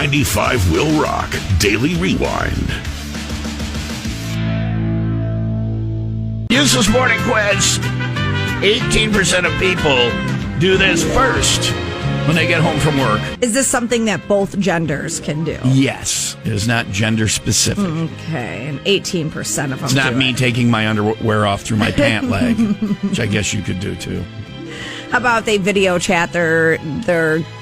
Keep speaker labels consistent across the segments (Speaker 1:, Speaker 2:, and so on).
Speaker 1: 95 WIIL Rock Daily Rewind.
Speaker 2: Useless morning quiz. 18% of people do this first when they get home from work.
Speaker 3: Is this something that both genders can do?
Speaker 2: Yes. It is not gender specific.
Speaker 3: Okay, and 18% of them
Speaker 2: It's not
Speaker 3: do
Speaker 2: me
Speaker 3: it.
Speaker 2: taking my underwear off through my pant leg, which I guess you could do too.
Speaker 3: How about they video chat their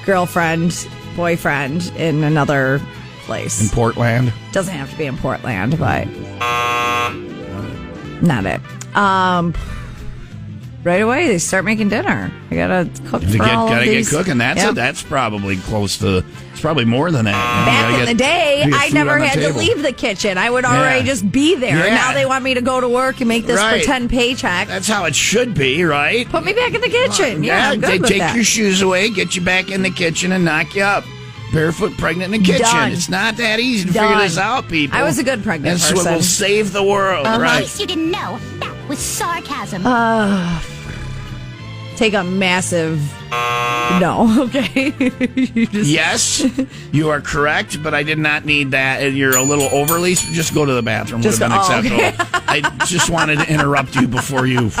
Speaker 3: girlfriend, boyfriend in another place?
Speaker 2: In Portland?
Speaker 3: Doesn't have to be in Portland, but not it. Right away, they start making dinner. I gotta cook for all of these.
Speaker 2: Get cooking. That's probably close to. It's probably more than that.
Speaker 3: Back in the day, I never had to leave the kitchen. I would already just be there.
Speaker 2: Yeah.
Speaker 3: Now they want me to go to work and make this pretend paycheck.
Speaker 2: That's how it should be, right?
Speaker 3: Put me back in the kitchen. I'm good
Speaker 2: they
Speaker 3: with
Speaker 2: take
Speaker 3: that.
Speaker 2: your shoes away, get you back in the kitchen, and knock you up. Barefoot, pregnant in the kitchen.
Speaker 3: Done.
Speaker 2: It's not that easy to figure this out, people.
Speaker 3: I was a good pregnant
Speaker 2: That's
Speaker 3: person.
Speaker 2: what will save the world, right?
Speaker 4: In case you didn't know, that was sarcasm.
Speaker 3: Take a massive no, okay?
Speaker 2: Yes, you are correct, but I did not need that. And you're a little overly. So just go to the bathroom. Would have been acceptable.
Speaker 3: Okay.
Speaker 2: I just wanted to interrupt you before you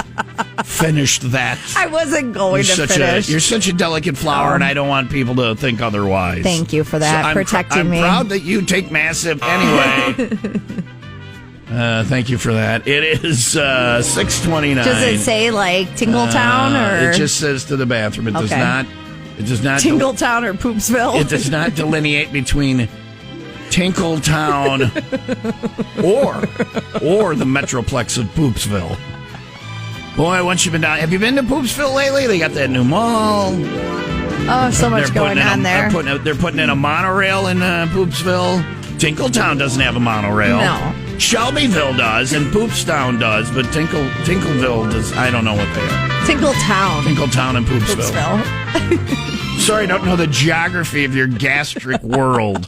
Speaker 2: finished that.
Speaker 3: I wasn't going to finish.
Speaker 2: You're such a delicate flower, and I don't want people to think otherwise.
Speaker 3: Thank you for that, protecting me.
Speaker 2: I'm proud that you take massive anyway. Thank you for that. It is 6:29.
Speaker 3: Does it say like Tinkle Town or
Speaker 2: it just says to the bathroom. It does not. It does not.
Speaker 3: Tinkle Town or Poopsville?
Speaker 2: It does not delineate between Tinkle Town or the Metroplex of Poopsville. Boy, once you've been down, have you been to Poopsville lately? They got that new mall.
Speaker 3: Oh, so much going on there.
Speaker 2: They're putting in a monorail in Poopsville. Tinkle Town doesn't have a monorail.
Speaker 3: No.
Speaker 2: Shelbyville does, and Poopstown does, but Tinkleville does. I don't know what they are.
Speaker 3: Tinkle Town.
Speaker 2: Tinkle Town and Poopsville. Sorry, I don't know the geography of your gastric world.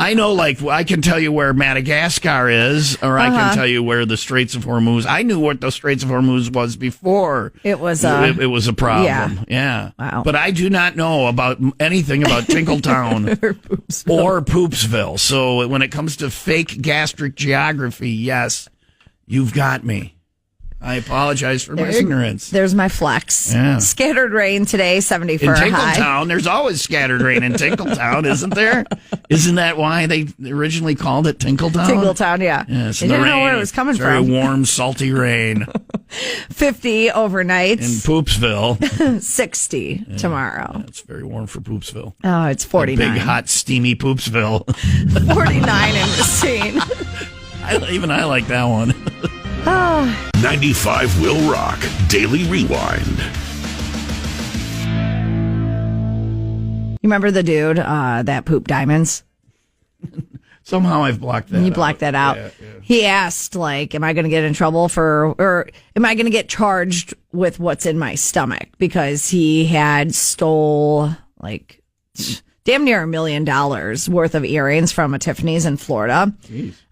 Speaker 2: I know, I can tell you where Madagascar is, or I can tell you where the Straits of Hormuz. I knew what the Straits of Hormuz was before.
Speaker 3: It was
Speaker 2: it was a problem. Yeah.
Speaker 3: Wow.
Speaker 2: But I do not know about anything about Tinkletown or Poopsville. So when it comes to fake gastric geography, yes, you've got me. I apologize for my ignorance.
Speaker 3: There's my flex.
Speaker 2: Yeah.
Speaker 3: Scattered rain today, 70 for
Speaker 2: in
Speaker 3: a high.
Speaker 2: Tinkletown, there's always scattered rain in Tinkletown, isn't there? Isn't that why they originally called it Tinkletown?
Speaker 3: Tinkletown, yeah.
Speaker 2: Yes,
Speaker 3: I didn't know where it was coming
Speaker 2: very
Speaker 3: from.
Speaker 2: Very warm, salty rain.
Speaker 3: 50 overnight.
Speaker 2: In Poopsville.
Speaker 3: 60 tomorrow.
Speaker 2: Yeah, it's very warm for Poopsville.
Speaker 3: Oh, it's 49.
Speaker 2: Big, hot, steamy Poopsville.
Speaker 3: 49 in Racine.
Speaker 2: I like that one.
Speaker 1: 95 WIIL Rock Daily Rewind.
Speaker 3: You remember the dude that pooped diamonds?
Speaker 2: Somehow I've blocked that out.
Speaker 3: You blocked that out.
Speaker 2: Yeah.
Speaker 3: He asked, am I going to get in trouble or am I going to get charged with what's in my stomach? Because he had stole, damn near $1 million worth of earrings from a Tiffany's in Florida.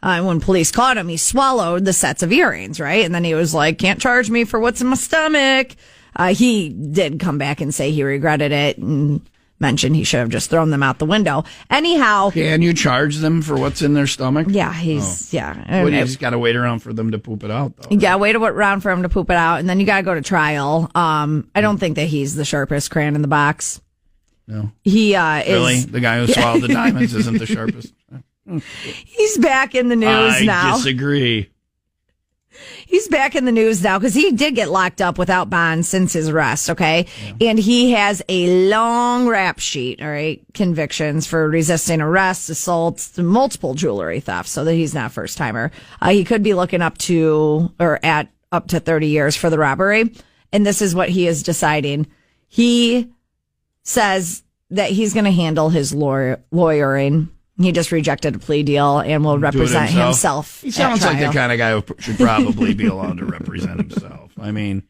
Speaker 3: When police caught him, he swallowed the sets of earrings, right? And then he was like, can't charge me for what's in my stomach. He did come back and say he regretted it and mentioned he should have just thrown them out the window. Anyhow.
Speaker 2: Can you charge them for what's in their stomach?
Speaker 3: Yeah, you
Speaker 2: just got to wait around for them to poop it out, though.
Speaker 3: You got to wait around for him to poop it out, and then you got to go to trial. I don't think that he's the sharpest crayon in the box.
Speaker 2: No.
Speaker 3: He
Speaker 2: really? The guy who swallowed the diamonds isn't the sharpest?
Speaker 3: He's back in the news now.
Speaker 2: I disagree.
Speaker 3: He's back in the news now because he did get locked up without bond since his arrest, okay? Yeah. And he has a long rap sheet, all right? Convictions for resisting arrest, assaults, multiple jewelry thefts, so that he's not a first-timer. He could be looking at up to 30 years for the robbery. And this is what he is deciding. He says that he's going to handle his lawyering. He just rejected a plea deal and will represent himself.
Speaker 2: He sounds like the kind of guy who should probably be allowed to represent himself. I mean,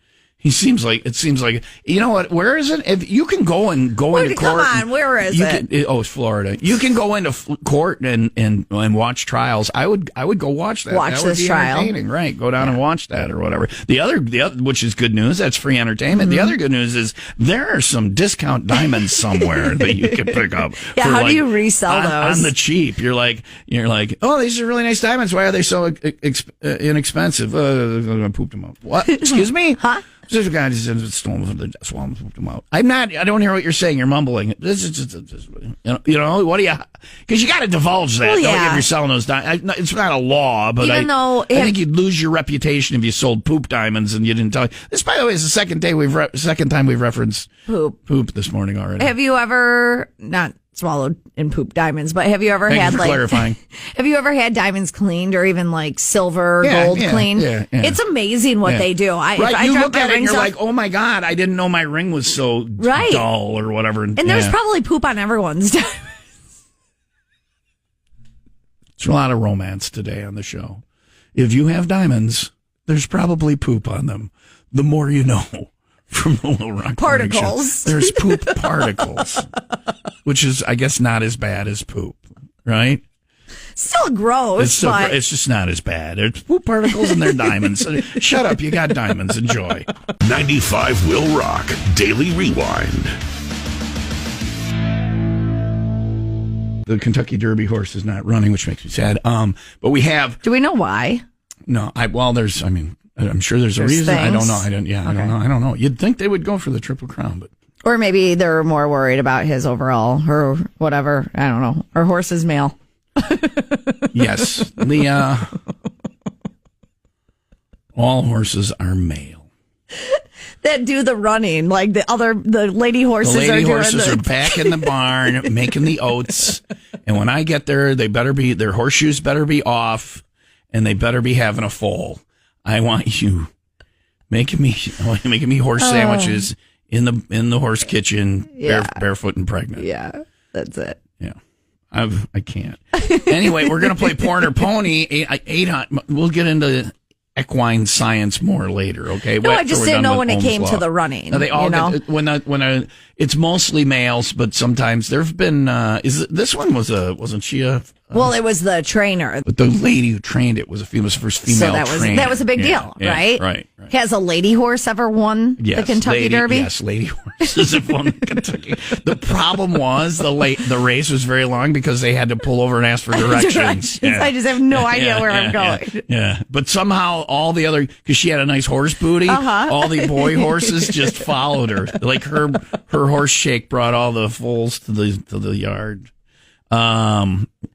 Speaker 2: He seems like you know what? Where is it? If you can go into court.
Speaker 3: Come on, where is it?
Speaker 2: It's Florida. You can go into court and watch trials. I would go watch that.
Speaker 3: Watch
Speaker 2: that would
Speaker 3: this
Speaker 2: be
Speaker 3: trial.
Speaker 2: Entertaining, right? Go down and watch that or whatever. The other, which is good news. That's free entertainment. The other good news is there are some discount diamonds somewhere that you can pick up.
Speaker 3: Yeah, how do you resell those
Speaker 2: on the cheap? You're like, oh, these are really nice diamonds. Why are they so inexpensive? I'm gonna poop them out. What? Excuse me?
Speaker 3: Huh?
Speaker 2: This guy just stolen from the swamp and pooped them out. I don't hear what you're saying. You're mumbling. This is just what do you? Because you got to divulge that.
Speaker 3: Well, yeah.
Speaker 2: If you're selling those diamonds, it's not a law, but I think you'd lose your reputation if you sold poop diamonds and you didn't tell. This, by the way, is the second time we've referenced poop this morning already.
Speaker 3: Have you ever not swallowed and pooped diamonds, but have you ever
Speaker 2: Thank
Speaker 3: had
Speaker 2: you for clarifying.
Speaker 3: have you ever had diamonds cleaned or even like silver, gold cleaned?
Speaker 2: Yeah.
Speaker 3: It's amazing what they do.
Speaker 2: You look at it and you're
Speaker 3: off,
Speaker 2: like, oh my God, I didn't know my ring was so dull or whatever.
Speaker 3: And there's probably poop on everyone's diamonds.
Speaker 2: There's a lot of romance today on the show. If you have diamonds, there's probably poop on them. The more you know. From the Will Rock
Speaker 3: particles.
Speaker 2: There's poop particles, which is, I guess, not as bad as poop, right?
Speaker 3: Still gross, but
Speaker 2: it's just not as bad. It's poop particles and they're diamonds. Shut up, you got diamonds. Enjoy.
Speaker 1: 95 Will Rock Daily Rewind.
Speaker 2: The Kentucky Derby horse is not running, which makes me sad. But we have.
Speaker 3: Do we know why?
Speaker 2: No, I'm sure there's a reason.
Speaker 3: Things?
Speaker 2: I don't know. I don't know. You'd think they would go for the Triple Crown, but
Speaker 3: or maybe they're more worried about his overall or whatever. I don't know. Or horse's male.
Speaker 2: Yes, all horses are male.
Speaker 3: That do the running, like the lady horses.
Speaker 2: The lady horses are back in the barn making the oats, and when I get there, their horseshoes better be off, and they better be having a foal. I want you making me horse sandwiches in the horse kitchen, barefoot and pregnant.
Speaker 3: Yeah, that's it.
Speaker 2: Yeah, I can't. Anyway, we're gonna play Porn or Pony. We'll get into equine science more later. Okay.
Speaker 3: No, I just didn't know when it came to the running.
Speaker 2: No, they all when it's mostly males, but sometimes there've been. This one wasn't she a?
Speaker 3: Well, it was the trainer.
Speaker 2: But the lady who trained it was the first female trainer.
Speaker 3: That was a big deal, right?
Speaker 2: Right.
Speaker 3: Has a lady horse ever won the Kentucky Derby?
Speaker 2: Yes, lady horses have won the Kentucky. The problem was the race was very long because they had to pull over and ask for directions. Yeah.
Speaker 3: I just have no idea where I'm going.
Speaker 2: Yeah, but somehow all the other, because she had a nice horse booty, all the boy horses just followed her. Like her horse shake brought all the foals to the yard.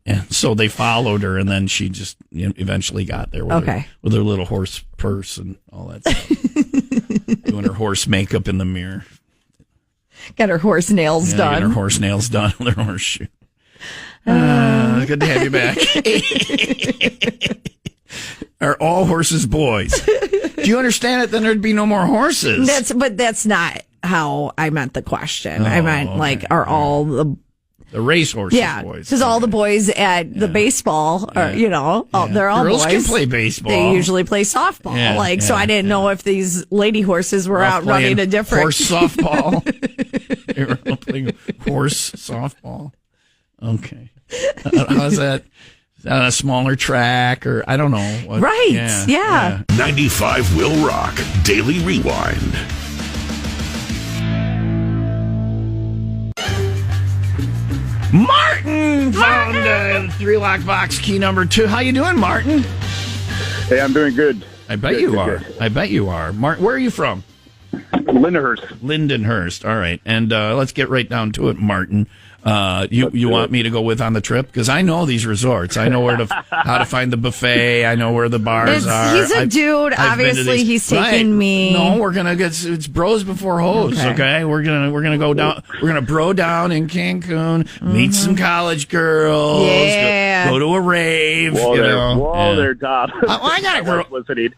Speaker 2: And so they followed her, and then she just eventually got there with her little horse purse and all that stuff. Doing her horse makeup in the mirror.
Speaker 3: Got her horse nails done.
Speaker 2: Got her horse nails done with her horseshoe. Good to have you back. Are all horses boys? Do you understand it? Then there'd be no more horses.
Speaker 3: That's not how I meant the question. I meant are all
Speaker 2: the racehorses boys.
Speaker 3: Because all the boys at the baseball are, they're all
Speaker 2: girls
Speaker 3: boys.
Speaker 2: Girls can play baseball.
Speaker 3: They usually play softball. So I didn't know if these lady horses were out running a different
Speaker 2: horse softball. They were playing horse softball. Okay. How's that? Is that a smaller track or I don't know.
Speaker 3: Right. Yeah.
Speaker 1: 95 Will Rock Daily Rewind.
Speaker 2: Martin found the 3-lock box key number 2. How you doing, Martin?
Speaker 5: Hey, I'm doing good.
Speaker 2: I bet you are. I bet you are. Martin, where are you from? Lindenhurst. All right. And let's get right down to it, Martin. You want me to go with on the trip? Because I know these resorts. I know how to find the buffet. I know where the bars are.
Speaker 3: He's a dude. Obviously, he's taking me.
Speaker 2: No, we're gonna it's bros before hoes. Okay, we're gonna go down. We're gonna bro down in Cancun, meet some college girls.
Speaker 3: Yeah,
Speaker 2: go to a rave.
Speaker 5: They're top.
Speaker 2: I got a girl.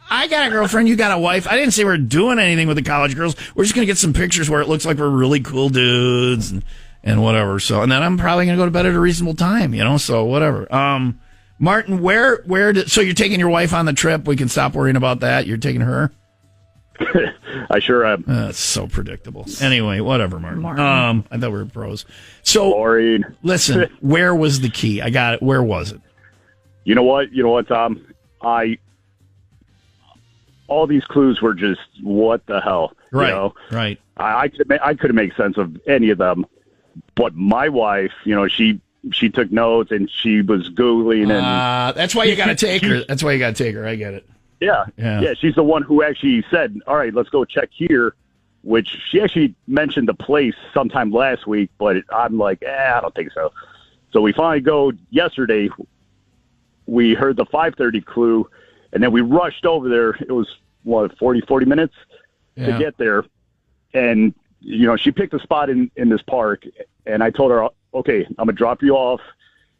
Speaker 2: I got a girlfriend. You got a wife. I didn't say we're doing anything with the college girls. We're just gonna get some pictures where it looks like we're really cool dudes. And whatever. So, and then I'm probably going to go to bed at a reasonable time, so whatever. Martin, so you're taking your wife on the trip? We can stop worrying about that. You're taking her?
Speaker 5: I sure am.
Speaker 2: That's so predictable. Anyway, whatever, Martin. I thought we were pros. So,
Speaker 5: Boring.
Speaker 2: listen, where was the key? I got it. Where was it?
Speaker 5: You know what, Tom? All these clues were just what the hell,
Speaker 2: Right,
Speaker 5: you know?
Speaker 2: right.
Speaker 5: I couldn't make sense of any of them, but my wife, she took notes and she was Googling and
Speaker 2: that's why you got to take her. That's why you got to take her. I get it.
Speaker 5: Yeah. She's the one who actually said, all right, let's go check here, which she actually mentioned the place sometime last week, but I'm like, I don't think so. So we finally go yesterday. We heard the 5:30 clue, and then we rushed over there. It was, 40 minutes to get there. And, she picked a spot in this park, and I told her, okay, I'm going to drop you off.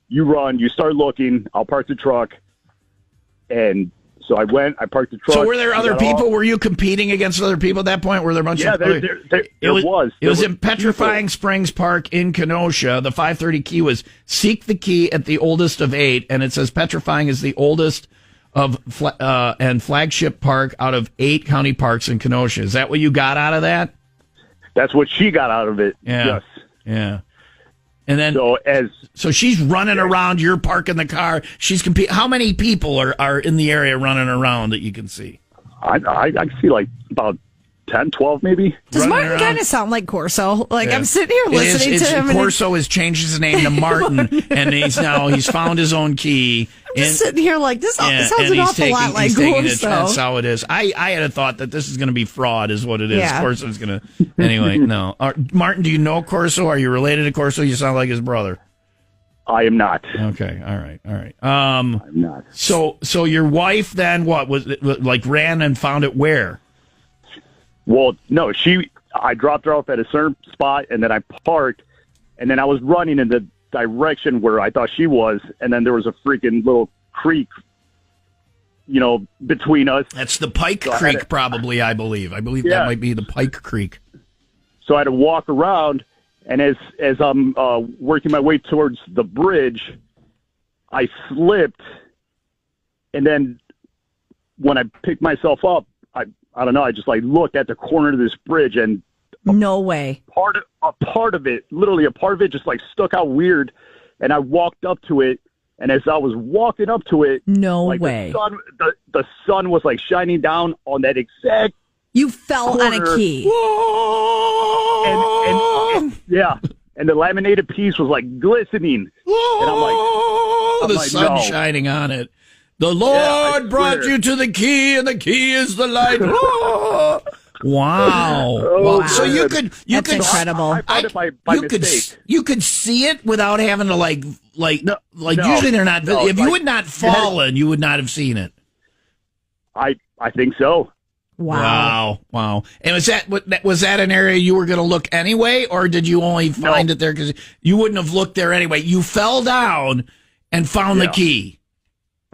Speaker 5: You run, you start looking, I'll park the truck. And so I went, I parked the truck.
Speaker 2: So were there other people? Were you competing against other people at that point? Were there a bunch of...
Speaker 5: There was.
Speaker 2: It was in Petrifying Springs Park in Kenosha. The 5:30 key was seek the key at the oldest of 8, and it says Petrifying is the oldest of and flagship park out of 8 county parks in Kenosha. Is that what you got out of that?
Speaker 5: That's what she got out of it.
Speaker 2: Yeah.
Speaker 5: Yes.
Speaker 2: Yeah. And then,
Speaker 5: so
Speaker 2: she's running around. You're parking the car. She's competing. How many people are in the area running around that you can see?
Speaker 5: I see like about 10, 12 maybe.
Speaker 3: Does Martin kind of sound like Corso? I'm sitting here listening to him.
Speaker 2: Corso has changed his name to Martin, and he's found his own key.
Speaker 3: I'm just sitting here like, this sounds an awful lot like Corso.
Speaker 2: That's how it is. I had a thought that this is going to be fraud, is what it is.
Speaker 3: Yeah.
Speaker 2: Corso's going to... Anyway, no. Martin, do you know Corso? Are you related to Corso? You sound like his brother.
Speaker 5: I am not.
Speaker 2: Okay, all right.
Speaker 5: I'm not.
Speaker 2: So your wife then ran and found it where?
Speaker 5: Well, no, I dropped her off at a certain spot, and then I parked, and then I was running in the direction where I thought she was, and then there was a freaking little creek, between us.
Speaker 2: That's the Pike Creek, probably, I believe. I believe that might be the Pike Creek.
Speaker 5: So I had to walk around, and as I'm working my way towards the bridge, I slipped, and then when I picked myself up, I don't know, I just looked at the corner of this bridge, and
Speaker 3: no way.
Speaker 5: A part of it just stuck out weird, and I walked up to it, and as I was walking up to it,
Speaker 3: no way.
Speaker 5: The sun was shining down on that exact
Speaker 3: You fell
Speaker 5: corner.
Speaker 3: on a key.
Speaker 5: And the laminated piece was glistening. And I'm
Speaker 2: the sun
Speaker 5: no.
Speaker 2: shining on it. The Lord brought you to the key, and the key is the light. Wow. So you could
Speaker 3: That's incredible.
Speaker 5: I found it by mistake.
Speaker 2: You could see it without having to
Speaker 5: No.
Speaker 2: usually they're not.
Speaker 5: No,
Speaker 2: if you had not fallen, you would not have seen it.
Speaker 5: I think so.
Speaker 2: Wow. And was that an area you were going to look anyway, or did you only find it there because you wouldn't have looked there anyway? You fell down and found the key.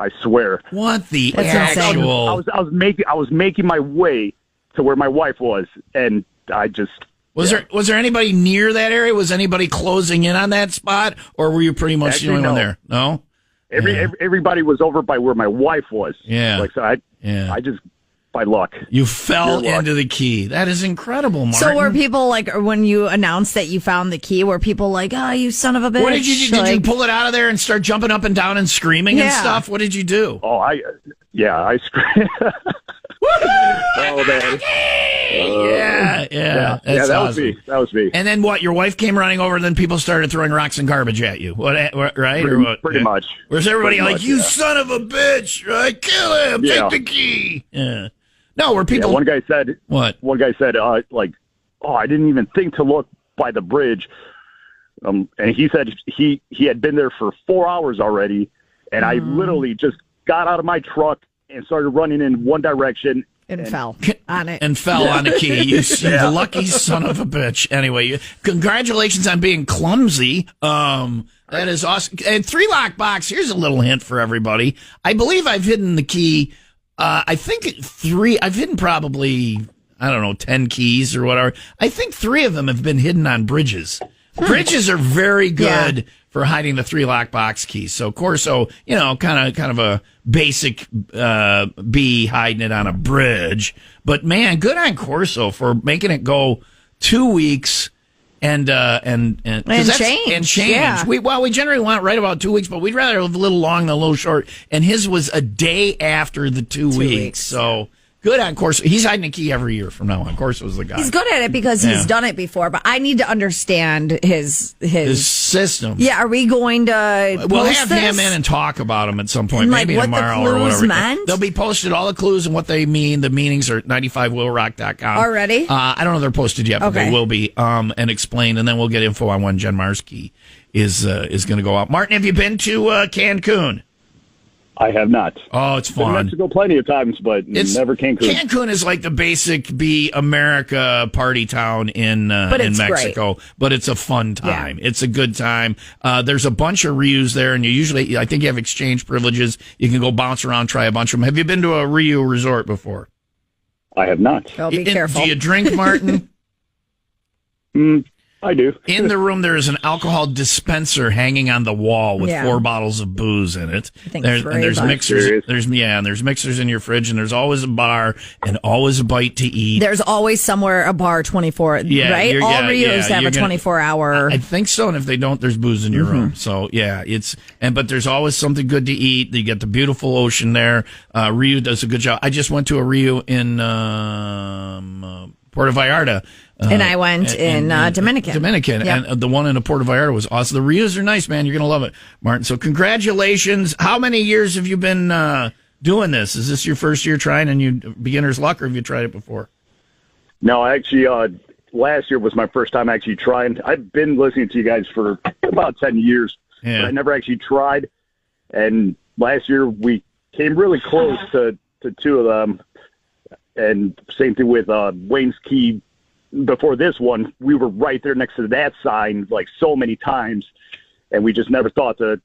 Speaker 5: I swear.
Speaker 2: What the
Speaker 3: That's
Speaker 2: actual?
Speaker 5: I was making my way to where my wife was, and I just
Speaker 2: was there anybody near that area? Was anybody closing in on that spot, or were you pretty much the only one there? No.
Speaker 5: Everybody was over by where my wife was.
Speaker 2: Yeah.
Speaker 5: I just by luck.
Speaker 2: You fell into the key. That is incredible, Martin.
Speaker 3: So were people when you announced that you found the key, were people like, "Oh, you son of a bitch"?
Speaker 2: What did you do? Did you pull it out of there and start jumping up and down and screaming and stuff? What did you do?
Speaker 5: Oh, I screamed. Oh man.
Speaker 2: Yeah.
Speaker 5: That
Speaker 2: awesome.
Speaker 5: was me.
Speaker 2: And then what? Your wife came running over, and then people started throwing rocks and garbage at you. Right? Or what?
Speaker 5: Pretty much.
Speaker 2: Where's everybody
Speaker 5: Pretty
Speaker 2: you
Speaker 5: much,
Speaker 2: son of a bitch? Right? Kill him. Take the key. Yeah. No, where people.
Speaker 5: One guy said.
Speaker 2: What?
Speaker 5: One guy said, I didn't even think to look by the bridge. And he said he had been there for 4 hours already, and I literally just got out of my truck and started running in one direction.
Speaker 3: And fell on it.
Speaker 2: And fell on the key. You lucky son of a bitch. Anyway, congratulations on being clumsy. That is awesome. And 3-lock box, here's a little hint for everybody. I believe I've hidden the key. I think I've hidden probably, 10 keys or whatever. I think 3 of them have been hidden on bridges. Bridges are very good for hiding the 3 lockbox keys. So Corso, kind of a basic bee hiding it on a bridge. But man, good on Corso for making it go 2 weeks. And
Speaker 3: change. Yeah.
Speaker 2: We generally want right about 2 weeks, but we'd rather have a little long than a little short. And his was a day after the 2 weeks. So good on Corso. He's hiding a key every year from now on. Corso's the guy.
Speaker 3: He's good at it because he's done it before, but I need to understand his
Speaker 2: system.
Speaker 3: Yeah, are we going to
Speaker 2: We'll
Speaker 3: post
Speaker 2: have
Speaker 3: this?
Speaker 2: him in and talk about them at some point,
Speaker 3: Like
Speaker 2: maybe
Speaker 3: what
Speaker 2: tomorrow
Speaker 3: the
Speaker 2: or
Speaker 3: clues
Speaker 2: whatever.
Speaker 3: meant?
Speaker 2: They'll be posted, all the clues and what they mean. The meanings are 95willrock.com.
Speaker 3: Already?
Speaker 2: I don't know if they're posted yet, but they
Speaker 3: Okay.
Speaker 2: will be, and explained, and then we'll get info on when Jen Mars key is going to go out. Martin, have you been to Cancun?
Speaker 5: I have not.
Speaker 2: Oh, it's
Speaker 5: Been to
Speaker 2: fun.
Speaker 5: Mexico plenty of times, but never Cancun.
Speaker 2: Cancun is like the basic be America party town in Mexico, but it's a fun time. Yeah. It's a good time. There's a bunch of Rius there, and I think you have exchange privileges. You can go bounce around, try a bunch of them. Have you been to a Riu resort before?
Speaker 5: I have not.
Speaker 3: Oh, be careful.
Speaker 2: Do you drink, Martin?
Speaker 5: I do.
Speaker 2: In the room, there is an alcohol dispenser hanging on the wall with 4 bottles of booze in it.
Speaker 3: I think
Speaker 2: there's mixers. There's mixers in your fridge, and there's always a bar and always a bite to eat.
Speaker 3: There's always somewhere a bar 24, right? All Rios have a 24-hour.
Speaker 2: I think so, and if they don't, there's booze in your room. So but there's always something good to eat. You get the beautiful ocean there. Riu does a good job. I just went to a Riu in Puerto Vallarta.
Speaker 3: And I went in Dominican.
Speaker 2: Yep. And the one in Puerto Vallarta was awesome. The Rios are nice, man. You're going to love it, Martin. So congratulations. How many years have you been doing this? Is this your first year trying and you beginner's luck, or have you tried it before?
Speaker 5: No, actually, last year was my first time actually trying. I've been listening to you guys for about 10 years, but I never actually tried. And last year we came really close to 2 of them. And same thing with Wayne's Key. Before this one, we were right there next to that sign like so many times, and we just never thought to,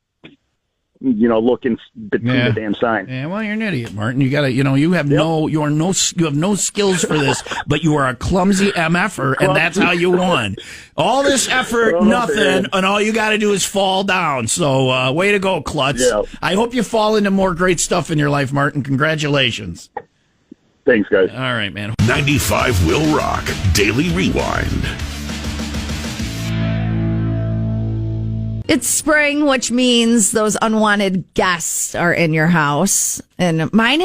Speaker 5: look in between the damn sign.
Speaker 2: Yeah, well, you're an idiot, Martin. You gotta, you have no skills for this, but you are a clumsy MFer, and that's how you won. All this effort, nothing, and all you got to do is fall down. So, way to go, Klutz. Yeah. I hope you fall into more great stuff in your life, Martin. Congratulations.
Speaker 5: Thanks, guys.
Speaker 2: All right, man.
Speaker 1: 95 Will Rock Daily Rewind.
Speaker 3: It's spring, which means those unwanted guests are in your house. And mine?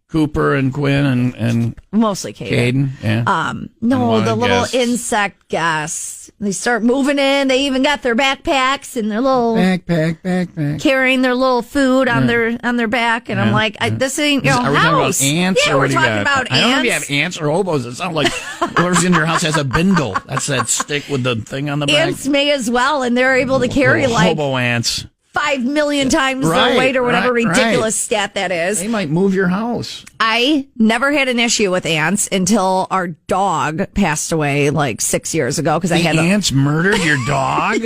Speaker 2: Cooper and Quinn and
Speaker 3: mostly Caden.
Speaker 2: Yeah.
Speaker 3: No, the little insect guests. They start moving in. They even got their backpacks and their little
Speaker 2: backpack,
Speaker 3: carrying their little food on their back. And I'm like, this ain't your house.
Speaker 2: Are we talking about ants?
Speaker 3: Yeah, we're talking about ants.
Speaker 2: I don't know if you have ants or hobos. It sounds like whoever's in your house has a bindle. That's that stick with the thing on the back.
Speaker 3: Ants may as well, and they're able to carry
Speaker 2: hobo ants.
Speaker 3: 5 million times their weight or whatever ridiculous stat that is.
Speaker 2: They might move your house.
Speaker 3: I never had an issue with ants until our dog passed away like 6 years ago because
Speaker 2: ants murdered your dog.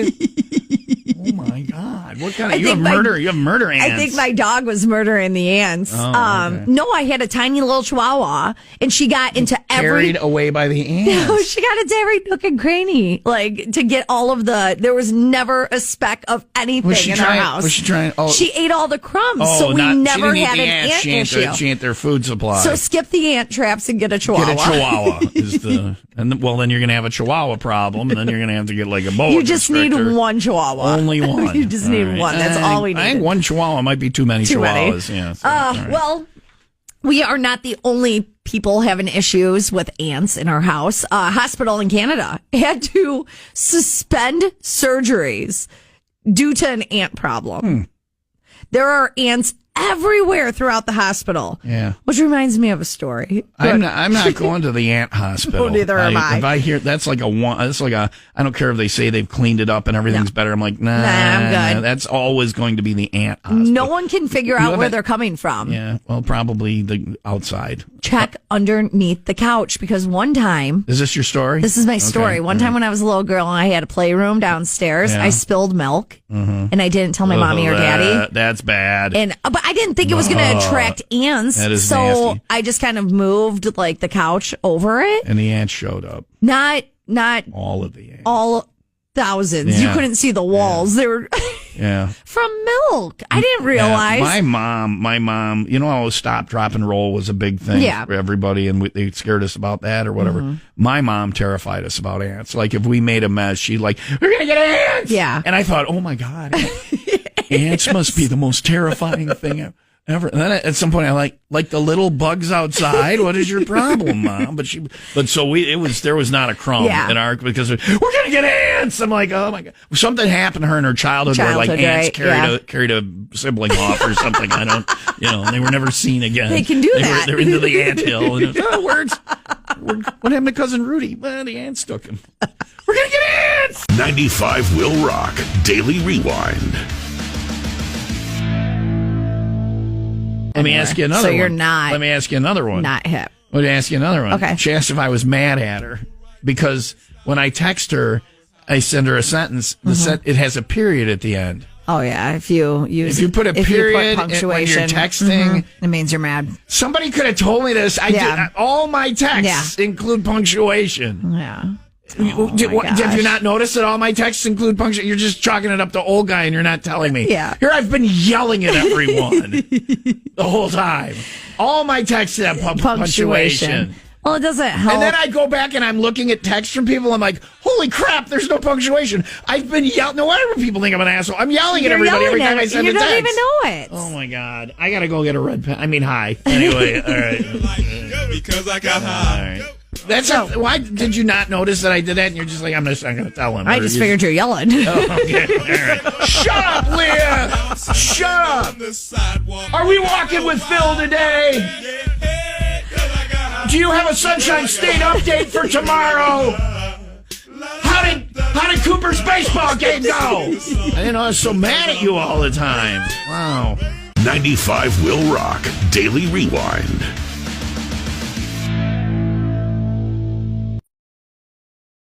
Speaker 2: Oh my God! What kind of you have murder ants?
Speaker 3: I think my dog was murdering the ants.
Speaker 2: Okay.
Speaker 3: No, I had a tiny little Chihuahua, and she got into
Speaker 2: carried away by the ants.
Speaker 3: No, she got into every nook and cranny, like to get all of the. There was never a speck of anything in our house.
Speaker 2: Was she trying? Oh,
Speaker 3: she ate all the crumbs, so we never had an ant issue.
Speaker 2: She ate their food supply.
Speaker 3: So skip the ant traps and get a Chihuahua.
Speaker 2: Get a Chihuahua then you're gonna have a Chihuahua problem, and then you're gonna have to get like a boa.
Speaker 3: You just need one Chihuahua.
Speaker 2: Only one.
Speaker 3: You just need one. That's all we need.
Speaker 2: I think one Chihuahua might be too many Chihuahuas. Yeah. So,
Speaker 3: well, we are not the only people having issues with ants in our house. A hospital in Canada had to suspend surgeries due to an ant problem. There are ants everywhere throughout the hospital.
Speaker 2: Yeah.
Speaker 3: Which reminds me of a story.
Speaker 2: I'm not going to the ant hospital.
Speaker 3: Neither am I.
Speaker 2: If I hear that's like I don't care if they say they've cleaned it up and everything's better. I'm like, nah, I'm good. That's always going to be the ant hospital.
Speaker 3: No one can figure out where they're coming from.
Speaker 2: Yeah. Well, probably the outside.
Speaker 3: Check underneath the couch because one time.
Speaker 2: Is this your story?
Speaker 3: This is my story. One time when I was a little girl and I had a playroom downstairs, I spilled milk and I didn't tell my mommy or daddy.
Speaker 2: That's bad.
Speaker 3: But I didn't think it was going to attract ants.
Speaker 2: That is
Speaker 3: so
Speaker 2: nasty.
Speaker 3: I just kind of moved like the couch over it.
Speaker 2: And the ants showed up.
Speaker 3: Not
Speaker 2: all of the ants.
Speaker 3: All thousands. You
Speaker 2: Yeah.
Speaker 3: couldn't see the walls. They were
Speaker 2: Yeah.
Speaker 3: from milk. I didn't realize.
Speaker 2: My mom, how stop, drop, and roll was a big thing for everybody, and they scared us about that or whatever.
Speaker 3: Mm-hmm.
Speaker 2: My mom terrified us about ants. Like, if we made a mess, she'd like, we're going to get ants!
Speaker 3: Yeah.
Speaker 2: And I thought, oh my God, ants must be the most terrifying thing ever. And then at some point, I like the little bugs outside. What is your problem, Mom? There was not a crumb in our, because we're going to get ants. I'm like, oh my God. Something happened to her in her childhood where like ants carried a sibling off or something. I don't, they were never seen again.
Speaker 3: They can do that.
Speaker 2: They're into the anthill. And it works. What happened to Cousin Rudy? Well, the ants took him. We're going to get ants!
Speaker 1: 95 Will Rock Daily Rewind.
Speaker 2: Let me ask you another one.
Speaker 3: So you're not.
Speaker 2: Let me ask you another one.
Speaker 3: Not hip.
Speaker 2: Let me ask you another one.
Speaker 3: Okay.
Speaker 2: She asked if I was mad at her because when I text her, I send her a sentence. It has a period at the end.
Speaker 3: Oh yeah, if you
Speaker 2: put a period when you're texting,
Speaker 3: it means you're mad.
Speaker 2: Somebody could have told me this. All my texts include punctuation.
Speaker 3: Yeah.
Speaker 2: Have you not noticed that all my texts include punctuation? You're just chalking it up to old guy, and you're not telling me.
Speaker 3: Yeah.
Speaker 2: Here I've been yelling at everyone the whole time. All my texts have punctuation.
Speaker 3: Well, it doesn't help.
Speaker 2: And then I go back and I'm looking at texts from people. I'm like, holy crap, there's no punctuation. I've been yelling. No wonder people think I'm an asshole. I'm yelling at everybody every time I send a text.
Speaker 3: You don't even know it.
Speaker 2: Oh, my God. I got to go get a red pen. I mean, hi. Anyway, all right.
Speaker 6: Because I got high.
Speaker 2: All right. Why did you not notice that I did that? And you're just like, I'm just not going to tell him.
Speaker 3: I just figured you're yelling.
Speaker 2: Oh, okay. All right. Shut up, Leah. Shut up. Are we walking with Phil today? Do you have a Sunshine State update for tomorrow? How did Cooper's baseball game go? I didn't know I was so mad at you all the time. Wow.
Speaker 1: 95 Will Rock Daily Rewind.